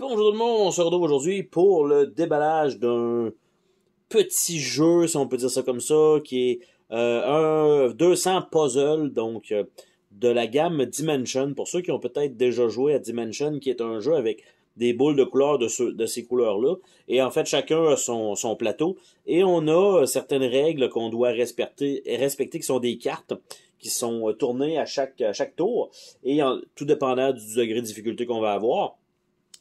Bonjour tout le monde, on se retrouve aujourd'hui pour le déballage d'un petit jeu, si on peut dire ça comme ça, qui est un 200 puzzle, donc de la gamme Dimension. Pour ceux qui ont peut-être déjà joué à Dimension, qui est un jeu avec des boules de couleurs de ces couleurs-là. Et en fait, chacun a son plateau. Et on a certaines règles qu'on doit respecter, qui sont des cartes qui sont tournées à chaque tour. Et tout dépendant du degré de difficulté qu'on va avoir.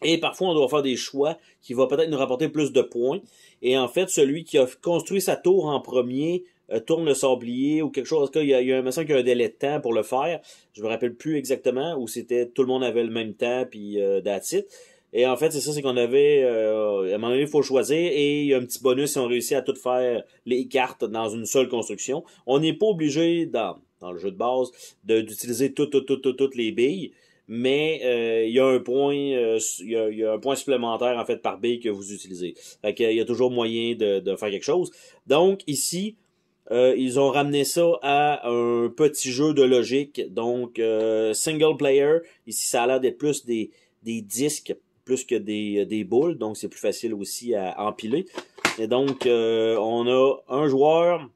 Et parfois, on doit faire des choix qui vont peut-être nous rapporter plus de points. Et en fait, celui qui a construit sa tour en premier tourne le sablier ou quelque chose. En tout cas, il y a un médecin qui a un délai de temps pour le faire. Je me rappelle plus exactement où c'était tout le monde avait le même temps puis that's it. Et en fait, c'est ça, c'est qu'on avait à un moment donné, il faut choisir et il y a un petit bonus si on réussit à tout faire les cartes dans une seule construction. On n'est pas obligé dans le jeu de base d'utiliser toutes les billes. Mais il y a un point il y a un point supplémentaire en fait par bille que vous utilisez. Fait qu'il y a toujours moyen de faire quelque chose. Donc ici, ils ont ramené ça à un petit jeu de logique. Donc single player. Ici, ça a l'air d'être plus des disques plus que des boules. Donc c'est plus facile aussi à empiler. Et donc on a un joueur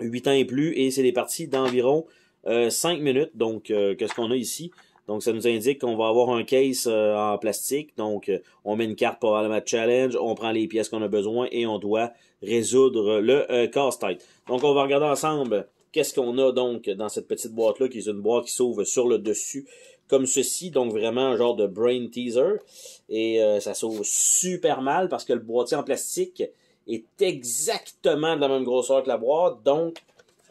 8 ans et plus et c'est des parties d'environ 5 minutes. Donc qu'est-ce qu'on a ici? Donc, ça nous indique qu'on va avoir un case en plastique. Donc, on met une carte pour le match challenge, on prend les pièces qu'on a besoin et on doit résoudre le casse-tête. Donc, on va regarder ensemble qu'est-ce qu'on a donc dans cette petite boîte-là, qui est une boîte qui s'ouvre sur le dessus comme ceci. Donc, vraiment un genre de brain teaser. Et ça s'ouvre super mal parce que le boîtier en plastique est exactement de la même grosseur que la boîte. Donc,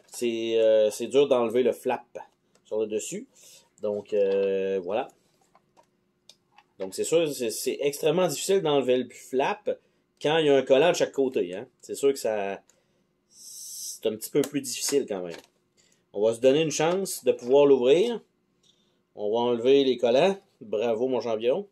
c'est dur d'enlever le flap sur le dessus. Donc, voilà. Donc, c'est sûr, c'est extrêmement difficile d'enlever le flap quand il y a un collant de chaque côté. Hein? C'est sûr que c'est un petit peu plus difficile quand même. On va se donner une chance de pouvoir l'ouvrir. On va enlever les collants. Bravo, mon champion.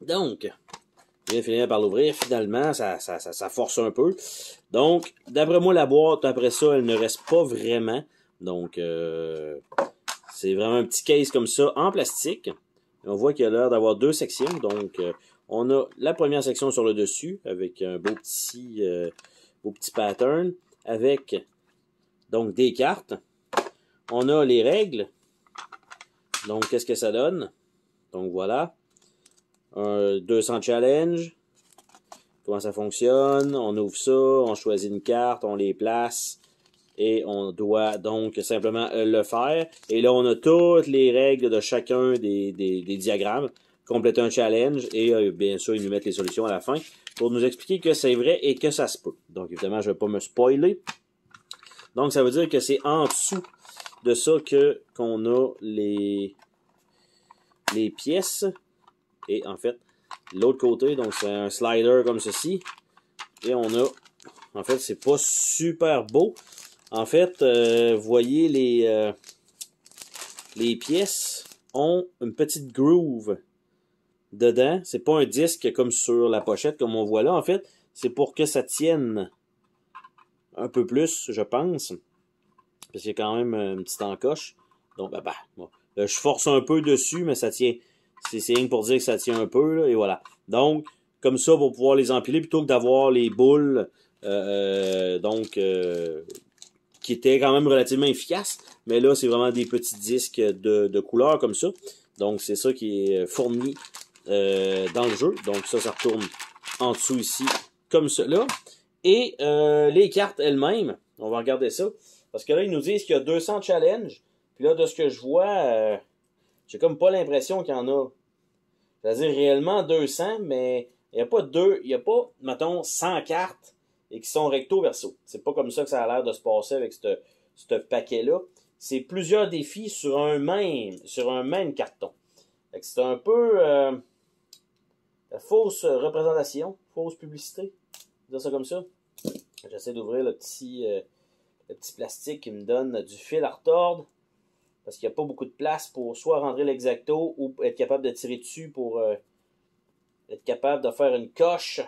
Donc, je viens finir par l'ouvrir. Finalement, ça force un peu. Donc, d'après moi, la boîte, après ça, elle ne reste pas vraiment. Donc, c'est vraiment un petit case comme ça, en plastique. Et on voit qu'il a l'air d'avoir deux sections. Donc, on a la première section sur le dessus, avec un beau petit pattern, avec donc des cartes. On a les règles. Donc, qu'est-ce que ça donne? Donc, voilà. Un 200 challenge. Comment ça fonctionne? On ouvre ça, on choisit une carte, on les place et on doit donc simplement le faire. Et là, on a toutes les règles de chacun des diagrammes. Compléter un challenge et bien sûr, ils nous mettent les solutions à la fin pour nous expliquer que c'est vrai et que ça se peut. Donc, évidemment, je ne vais pas me spoiler. Donc, ça veut dire que c'est en dessous de ça qu'on a les pièces. Et en fait, l'autre côté, donc c'est un slider comme ceci. Et on a, en fait, c'est pas super beau. En fait, vous voyez, les pièces ont une petite groove dedans. C'est pas un disque comme sur la pochette, comme on voit là. En fait, c'est pour que ça tienne un peu plus, je pense. Parce qu'il y a quand même une petite encoche. Donc, bon. Je force un peu dessus, mais ça tient. C'est rien pour dire que ça tient un peu, là, et voilà. Donc, comme ça, pour pouvoir les empiler, plutôt que d'avoir les boules, qui étaient quand même relativement efficaces. Mais là, c'est vraiment des petits disques de couleurs comme ça. Donc, c'est ça qui est fourni dans le jeu. Donc, ça retourne en dessous ici, comme cela. Et les cartes elles-mêmes, on va regarder ça. Parce que là, ils nous disent qu'il y a 200 challenges. Puis là, de ce que je vois, j'ai comme pas l'impression qu'il y en a. C'est-à-dire réellement 200, mais il n'y a pas, mettons, 100 cartes et qui sont recto-verso. C'est pas comme ça que ça a l'air de se passer avec ce paquet-là. C'est plusieurs défis sur un même carton. C'est un peu la fausse représentation, fausse publicité. On va dire ça comme ça. J'essaie d'ouvrir le petit plastique qui me donne du fil à retordre. parce qu'il n'y a pas beaucoup de place pour soit rentrer l'exacto ou être capable de tirer dessus pour être capable de faire une coche.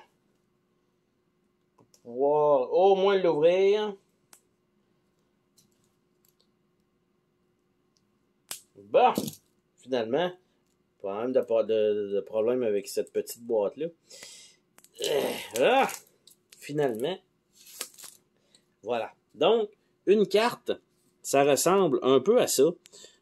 Pour pouvoir au moins l'ouvrir. Bon, finalement, pas même de problème avec cette petite boîte-là. Finalement, voilà. Donc, une carte, ça ressemble un peu à ça.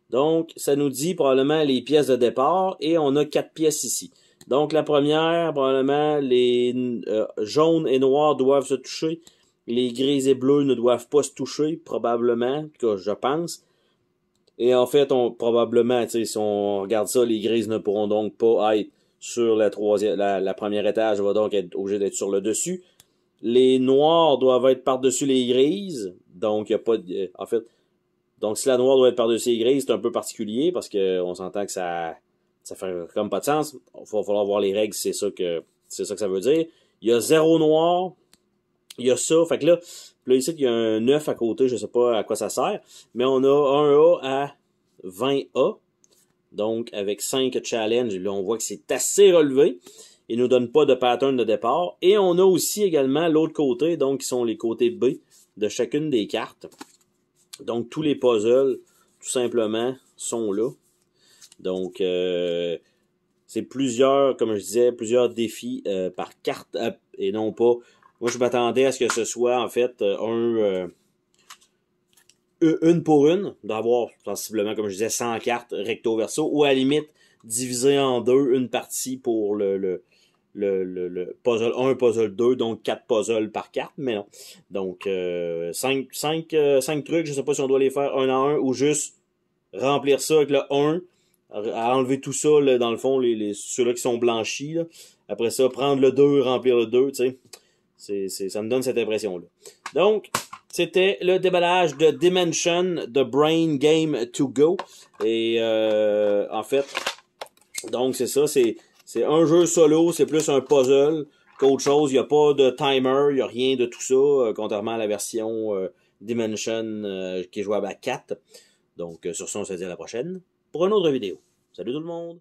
Donc, ça nous dit probablement les pièces de départ et on a 4 pièces ici. Donc, la première, probablement, les jaunes et noirs doivent se toucher. Les gris et bleus ne doivent pas se toucher, probablement, en tout cas, je pense. Et en fait, probablement, si on regarde ça, les grises ne pourront donc pas être sur la première étage, va donc être obligé d'être sur le dessus. Les noirs doivent être par-dessus les grises, donc il n'y a pas de, en fait, donc si la noire doit être par-dessus les grises, c'est un peu particulier parce que on s'entend que ça fait comme pas de sens. Il va falloir voir les règles, c'est ça que ça veut dire. Il y a 0 noir, il y a ça, fait que là ici il y a un 9 à côté, je sais pas à quoi ça sert, mais on a un A à 20A, donc avec 5 challenges, là on voit que c'est assez relevé. Il nous donne pas de pattern de départ. Et on a aussi également l'autre côté, donc qui sont les côtés B de chacune des cartes. Donc tous les puzzles, tout simplement, sont là. Donc c'est plusieurs, comme je disais, plusieurs défis par carte et non pas. Moi je m'attendais à ce que ce soit en fait une pour une, d'avoir sensiblement, comme je disais, 100 cartes recto verso, ou à la limite diviser en deux une partie pour le puzzle 1, puzzle 2, donc 4 puzzles par carte, mais non. Donc, 5 trucs, je sais pas si on doit les faire un à un ou juste remplir ça avec le 1, à enlever tout ça, là, dans le fond, ceux-là qui sont blanchis, là. Après ça, prendre le 2, remplir le 2, tu sais. Ça me donne cette impression-là. Donc, c'était le déballage de Dimension de Brain Game to Go. Et, en fait, donc c'est ça, c'est un jeu solo, c'est plus un puzzle qu'autre chose. Il n'y a pas de timer, il n'y a rien de tout ça, contrairement à la version Dimension qui est jouable à 4. Donc sur ça, on se dit à la prochaine pour une autre vidéo. Salut tout le monde!